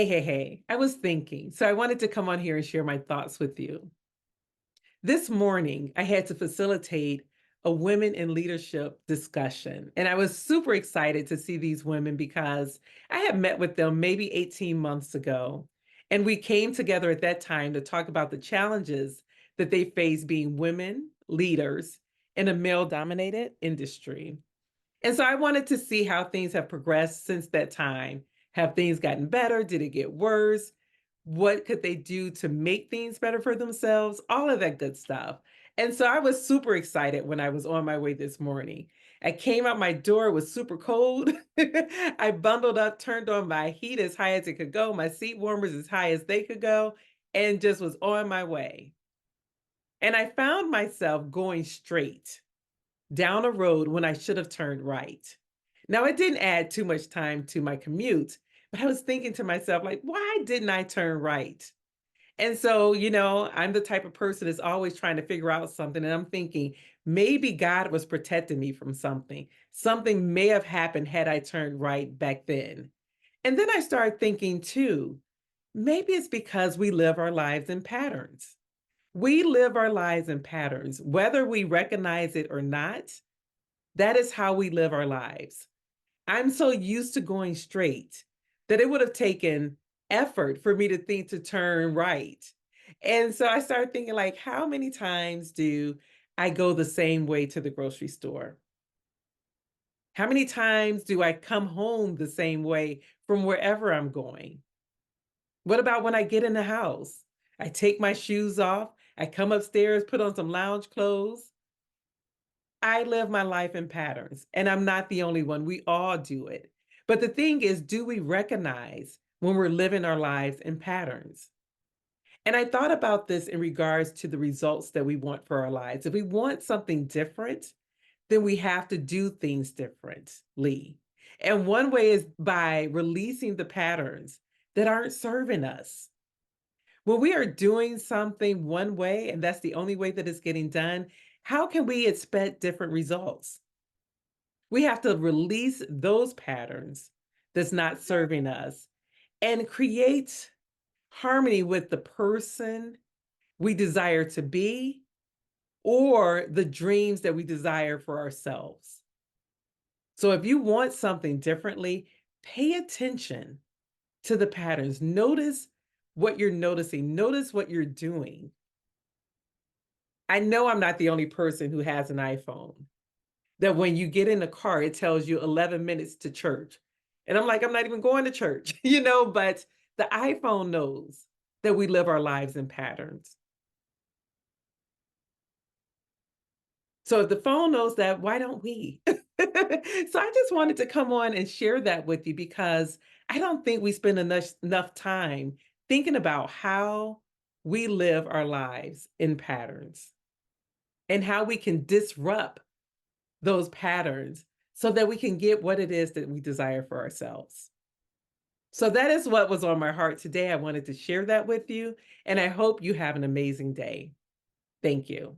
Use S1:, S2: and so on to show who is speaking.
S1: Hey. I was thinking, so I wanted to come on here and share my thoughts with you. This morning, I had to facilitate a women in leadership discussion, and I was super excited to see these women because I had met with them maybe 18 months ago. And we came together at that time to talk about the challenges that they face being women leaders in a male dominated industry. And so I wanted to see how things have progressed since that time. Have things gotten better? Did it get worse? What could they do to make things better for themselves? All of that good stuff. And so I was super excited when I was on my way this morning. I came out my door, it was super cold. I bundled up, turned on my heat as high as it could go, my seat warmers as high as they could go, and just was on my way. And I found myself going straight down a road when I should have turned right. Now, it didn't add too much time to my commute, but I was thinking to myself, like, why didn't I turn right? And so, I'm the type of person that's always trying to figure out something. And I'm thinking maybe God was protecting me from something. Something may have happened had I turned right back then. And then I started thinking too, maybe it's because we live our lives in patterns. We live our lives in patterns, whether we recognize it or not. That is how we live our lives. I'm so used to going straight that it would have taken effort for me to think to turn right. And so I started thinking, like, how many times do I go the same way to the grocery store? How many times do I come home the same way from wherever I'm going? What about when I get in the house? I take my shoes off, I come upstairs, put on some lounge clothes. I live my life in patterns, and I'm not the only one. We all do it. But the thing is, do we recognize when we're living our lives in patterns? And I thought about this in regards to the results that we want for our lives. If we want something different, then we have to do things differently. And one way is by releasing the patterns that aren't serving us. When we are doing something one way and that's the only way that it's getting done, how can we expect different results? We have to release those patterns that's not serving us and create harmony with the person we desire to be or the dreams that we desire for ourselves. So if you want something differently, pay attention to the patterns. Notice what you're noticing, notice what you're doing. I know I'm not the only person who has an iPhone. That when you get in the car, it tells you 11 minutes to church. And I'm like, I'm not even going to church, but the iPhone knows that we live our lives in patterns. So if the phone knows that, why don't we? So I just wanted to come on and share that with you because I don't think we spend enough time thinking about how we live our lives in patterns and how we can disrupt those patterns so that we can get what it is that we desire for ourselves. So that is what was on my heart today. I wanted to share that with you, and I hope you have an amazing day. Thank you.